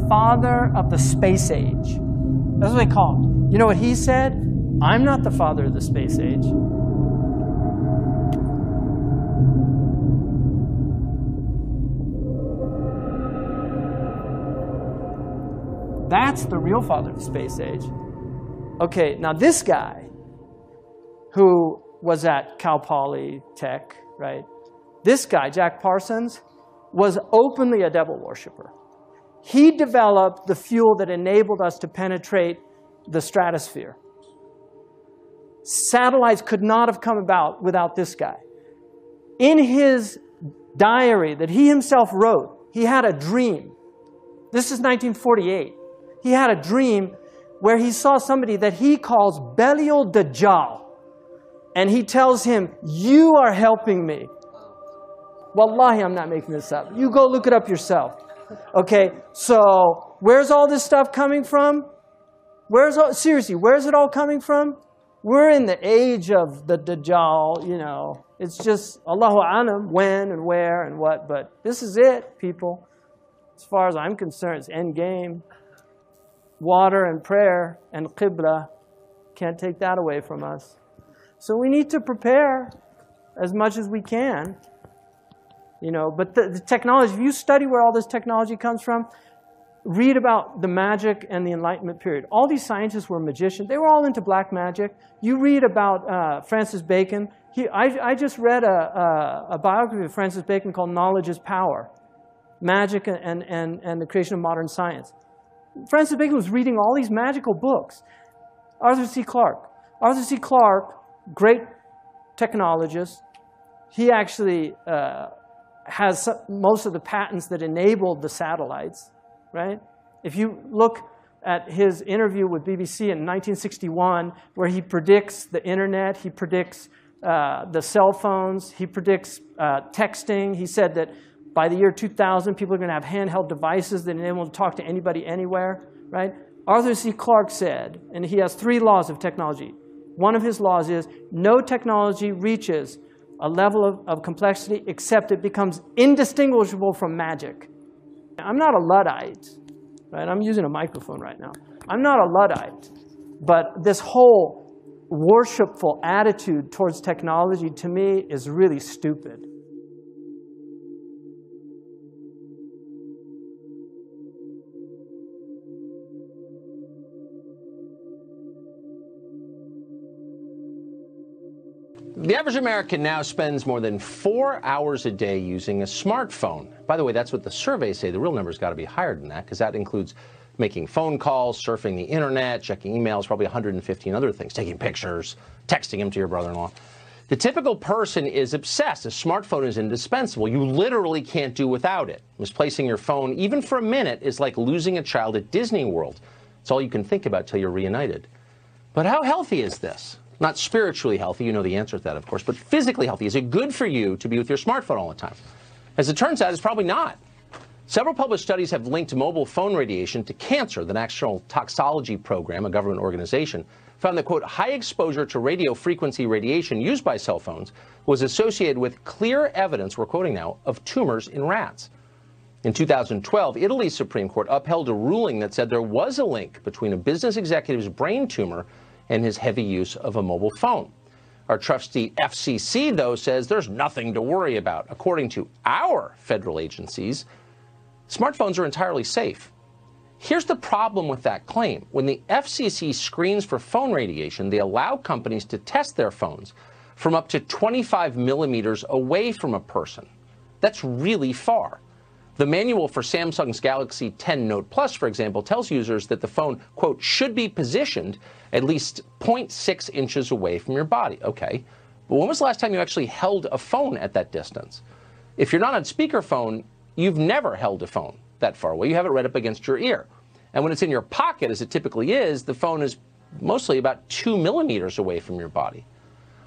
father of the space age. That's what they call him. You know what he said? I'm not the father of the space age. That's the real father of the space age. Okay, now this guy, who was at Cal Poly Tech, right? This guy, Jack Parsons, was openly a devil worshiper. He developed the fuel that enabled us to penetrate the stratosphere. Satellites could not have come about without this guy. In his diary that he himself wrote, he had a dream. This is 1948. He had a dream where he saw somebody that he calls Belial Dajjal. And he tells him, you are helping me. Wallahi, I'm not making this up. You go look it up yourself. Okay, so where's all this stuff coming from? Seriously, where's it all coming from? We're in the age of the Dajjal, you know. It's just Allahu A'lam, when and where and what. But this is it, people. As far as I'm concerned, it's end game. Water and prayer and Qibla. Can't take that away from us. So we need to prepare as much as we can. You know, but the technology, if you study where all this technology comes from, read about the magic and the Enlightenment period. All these scientists were magicians. They were all into black magic. You read about Francis Bacon. I just read a biography of Francis Bacon called Knowledge is Power, Magic and the Creation of Modern Science. Francis Bacon was reading all these magical books. Arthur C. Clarke. Arthur C. Clarke, great technologist. He actually has most of the patents that enabled the satellites, right? If you look at his interview with BBC in 1961, where he predicts the internet, he predicts the cell phones, he predicts texting. He said that by the year 2000, people are going to have handheld devices that enable them to talk to anybody anywhere, right? Arthur C. Clarke said, and he has 3 laws of technology. One of his laws is no technology reaches a level of complexity except it becomes indistinguishable from magic. I'm not a Luddite, right? I'm using a microphone right now. I'm not a Luddite, but this whole worshipful attitude towards technology to me is really stupid. The average American now spends more than 4 hours a day using a smartphone. By the way, that's what the surveys say. The real number's got to be higher than that, because that includes making phone calls, surfing the internet, checking emails, probably 115 other things, taking pictures, texting them to your brother-in-law. The typical person is obsessed. A smartphone is indispensable. You literally can't do without it. Misplacing your phone, even for a minute, is like losing a child at Disney World. It's all you can think about till you're reunited. But how healthy is this? Not spiritually healthy, you know the answer to that, of course, but physically healthy. Is it good for you to be with your smartphone all the time? As it turns out, it's probably not. Several published studies have linked mobile phone radiation to cancer. The National Toxicology Program, a government organization, found that, quote, high exposure to radio frequency radiation used by cell phones was associated with clear evidence, we're quoting now, of tumors in rats. In 2012, Italy's Supreme Court upheld a ruling that said there was a link between a business executive's brain tumor and his heavy use of a mobile phone. Our trusty FCC, though, says there's nothing to worry about. According to our federal agencies, smartphones are entirely safe. Here's the problem with that claim. When the FCC screens for phone radiation, they allow companies to test their phones from up to 25 millimeters away from a person. That's really far. The manual for Samsung's Galaxy 10 Note Plus, for example, tells users that the phone, quote, should be positioned at least 0.6 inches away from your body. Okay, but when was the last time you actually held a phone at that distance? If you're not on speakerphone, you've never held a phone that far away. You have it right up against your ear. And when it's in your pocket, as it typically is, the phone is mostly about 2 millimeters away from your body.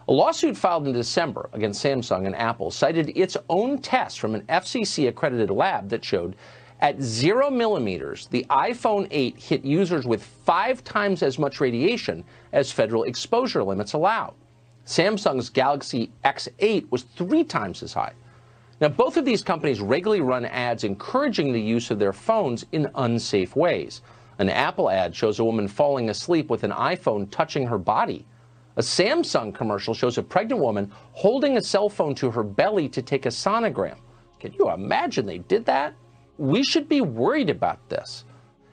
A lawsuit filed in December against Samsung and Apple cited its own tests from an FCC-accredited lab that showed at 0 millimeters, the iPhone 8 hit users with 5 times as much radiation as federal exposure limits allow. Samsung's Galaxy S8 was 3 times as high. Now, both of these companies regularly run ads encouraging the use of their phones in unsafe ways. An Apple ad shows a woman falling asleep with an iPhone touching her body. A Samsung commercial shows a pregnant woman holding a cell phone to her belly to take a sonogram. Can you imagine they did that? We should be worried about this.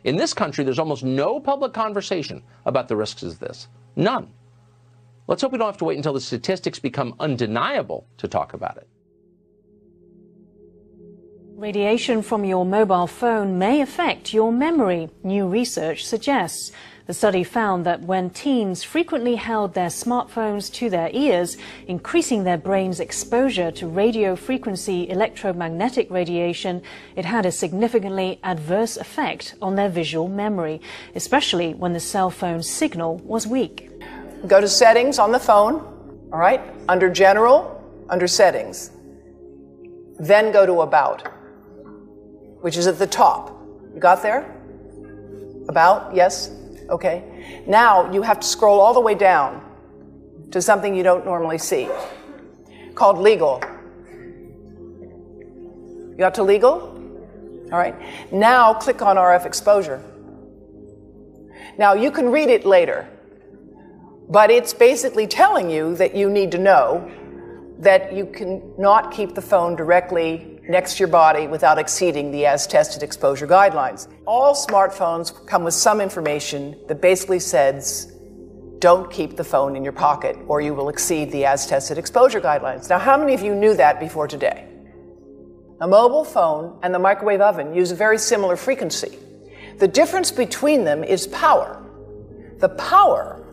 In this country, there's almost no public conversation about the risks of this. None. Let's hope we don't have to wait until the statistics become undeniable to talk about it. Radiation from your mobile phone may affect your memory, new research suggests. The study found that when teens frequently held their smartphones to their ears, increasing their brain's exposure to radio frequency electromagnetic radiation, it had a significantly adverse effect on their visual memory, especially when the cell phone signal was weak. Go to settings on the phone, all right? Under general, under settings. Then go to about, which is at the top. You got there? About, yes? Okay. Now you have to scroll all the way down to something you don't normally see, called legal. You got to legal? All right. Now click on RF exposure. Now you can read it later, but it's basically telling you that you need to know that you cannot keep the phone directly next to your body without exceeding the as-tested exposure guidelines. All smartphones come with some information that basically says, don't keep the phone in your pocket or you will exceed the as-tested exposure guidelines. Now, how many of you knew that before today? A mobile phone and the microwave oven use a very similar frequency. The difference between them is power. The power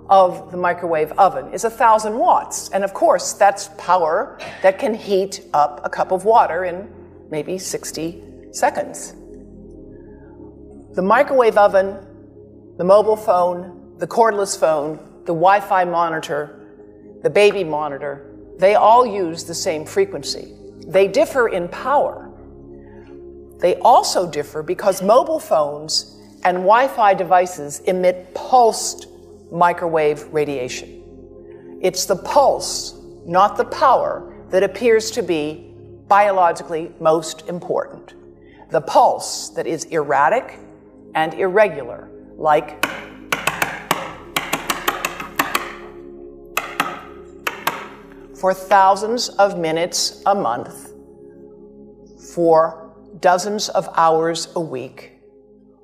of the microwave oven is 1,000 watts. And of course, that's power that can heat up a cup of water in maybe 60 seconds. The microwave oven, the mobile phone, the cordless phone, the Wi-Fi monitor, the baby monitor, they all use the same frequency. They differ in power. They also differ because mobile phones and Wi-Fi devices emit pulsed microwave radiation. It's the pulse, not the power, that appears to be biologically most important. The pulse that is erratic and irregular, like for thousands of minutes a month, for dozens of hours a week,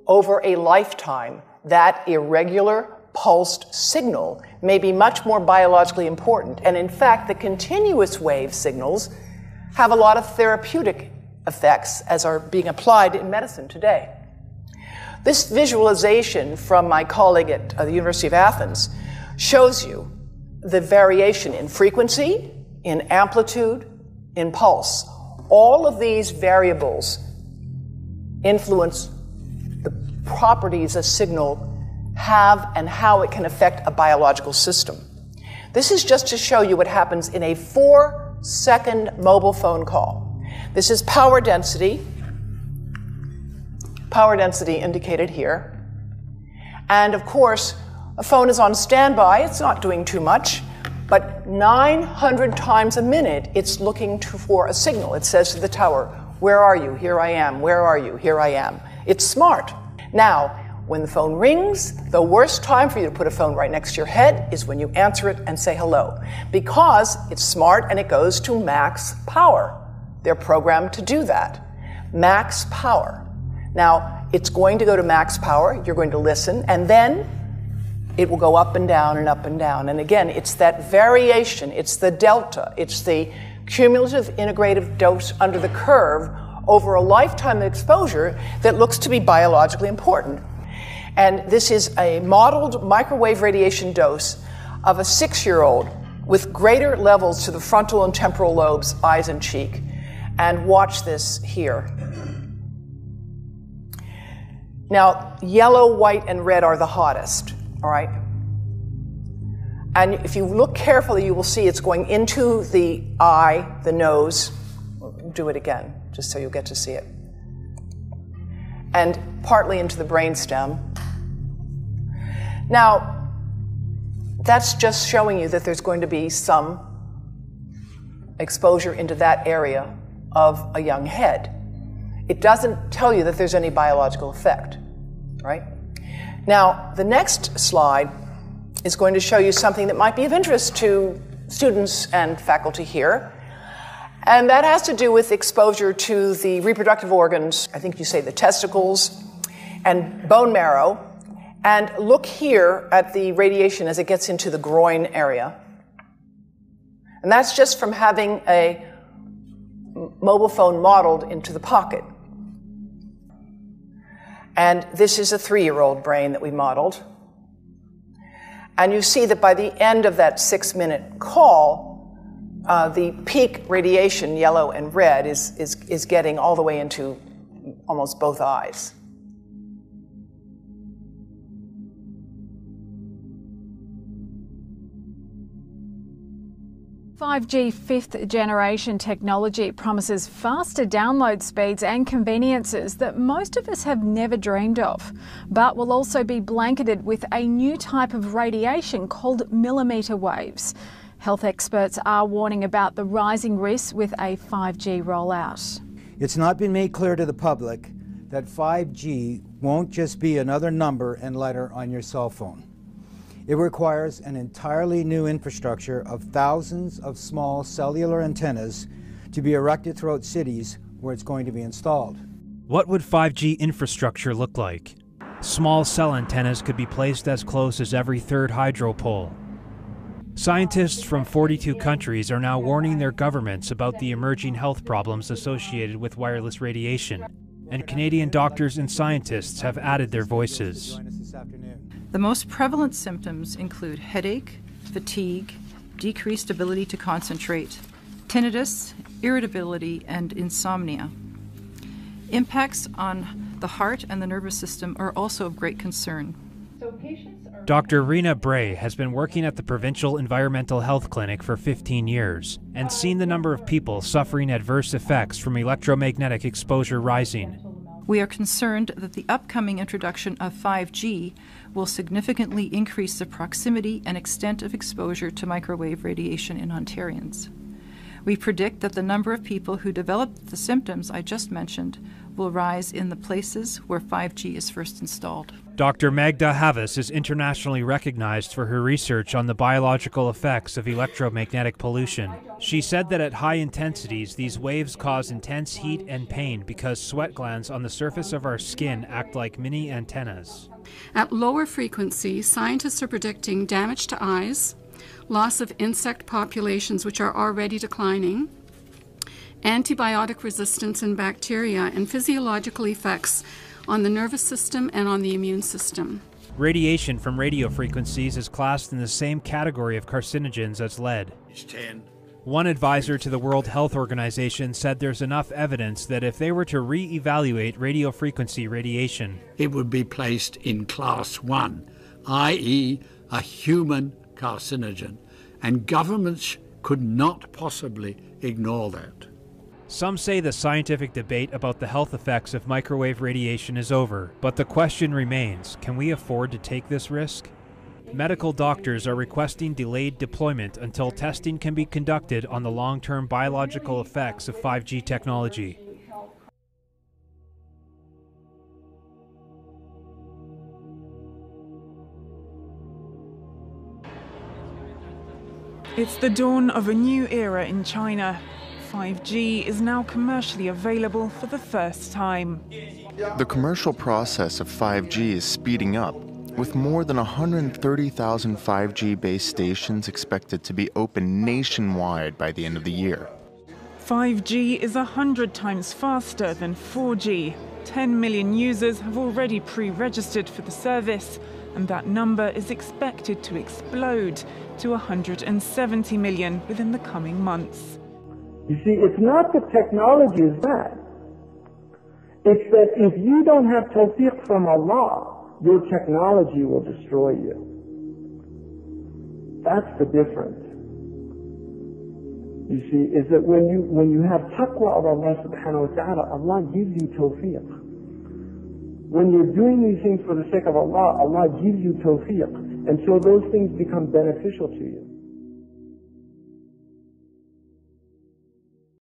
over a lifetime, that irregular pulsed signal may be much more biologically important. And in fact, the continuous wave signals have a lot of therapeutic effects as are being applied in medicine today. This visualization from my colleague at the University of Athens shows you the variation in frequency, in amplitude, in pulse. All of these variables influence the properties a signal have and how it can affect a biological system. This is just to show you what happens in a 4-second mobile phone call. This is power density indicated here. And of course, a phone is on standby, it's not doing too much, but 900 times a minute it's looking for a signal. It says to the tower, where are you? Here I am. Where are you? Here I am. It's smart. Now, when the phone rings, the worst time for you to put a phone right next to your head is when you answer it and say hello, because it's smart and it goes to max power. They're programmed to do that. Max power. Now, it's going to go to max power, you're going to listen, and then it will go up and down and up and down. And again, it's that variation, it's the delta, it's the cumulative integrative dose under the curve over a lifetime of exposure that looks to be biologically important. And this is a modeled microwave radiation dose of a 6-year-old with greater levels to the frontal and temporal lobes, eyes and cheek. And watch this here. Now, yellow, white, and red are the hottest, all right? And if you look carefully, you will see it's going into the eye, the nose. Do it again, just so you'll get to see it. And partly into the brainstem. Now, that's just showing you that there's going to be some exposure into that area of a young head. It doesn't tell you that there's any biological effect, right? Now, the next slide is going to show you something that might be of interest to students and faculty here. And that has to do with exposure to the reproductive organs, I think you say the testicles, and bone marrow. And look here at the radiation as it gets into the groin area. And that's just from having a mobile phone modeled into the pocket. And this is a 3-year-old brain that we modeled. And you see that by the end of that 6-minute call, the peak radiation, yellow and red, is getting all the way into almost both eyes. 5G fifth-generation technology promises faster download speeds and conveniences that most of us have never dreamed of, but will also be blanketed with a new type of radiation called millimetre waves. Health experts are warning about the rising risks with a 5G rollout. It's not been made clear to the public that 5G won't just be another number and letter on your cell phone. It requires an entirely new infrastructure of thousands of small cellular antennas to be erected throughout cities where it's going to be installed. What would 5G infrastructure look like? Small cell antennas could be placed as close as every third hydro pole. Scientists from 42 countries are now warning their governments about the emerging health problems associated with wireless radiation, and Canadian doctors and scientists have added their voices. The most prevalent symptoms include headache, fatigue, decreased ability to concentrate, tinnitus, irritability, and insomnia. Impacts on the heart and the nervous system are also of great concern. Dr. Rena Bray has been working at the Provincial Environmental Health Clinic for 15 years and seen the number of people suffering adverse effects from electromagnetic exposure rising. We are concerned that the upcoming introduction of 5G will significantly increase the proximity and extent of exposure to microwave radiation in Ontarians. We predict that the number of people who develop the symptoms I just mentioned will rise in the places where 5G is first installed. Dr. Magda Havas is internationally recognized for her research on the biological effects of electromagnetic pollution. She said that at high intensities, these waves cause intense heat and pain because sweat glands on the surface of our skin act like mini antennas. At lower frequencies, scientists are predicting damage to eyes, loss of insect populations which are already declining, antibiotic resistance in bacteria, and physiological effects on the nervous system and on the immune system. Radiation from radio frequencies is classed in the same category of carcinogens as lead. One advisor to the World Health Organization said there's enough evidence that if they were to re-evaluate radio frequency radiation, it would be placed in class 1, i.e. a human carcinogen, and governments could not possibly ignore that. Some say the scientific debate about the health effects of microwave radiation is over, but the question remains, can we afford to take this risk? Medical doctors are requesting delayed deployment until testing can be conducted on the long-term biological effects of 5G technology. It's the dawn of a new era in China. 5G is now commercially available for the first time. The commercial process of 5G is speeding up, with more than 130,000 5G base stations expected to be open nationwide by the end of the year. 5G is 100 times faster than 4G. 10 million users have already pre-registered for the service, and that number is expected to explode to 170 million within the coming months. You see, it's not that technology is bad. It's that if you don't have tawfiq from Allah, your technology will destroy you. That's the difference. You see, is that when you have taqwa of Allah subhanahu wa ta'ala, Allah gives you tawfiq. When you're doing these things for the sake of Allah, Allah gives you tawfiq. And so those things become beneficial to you.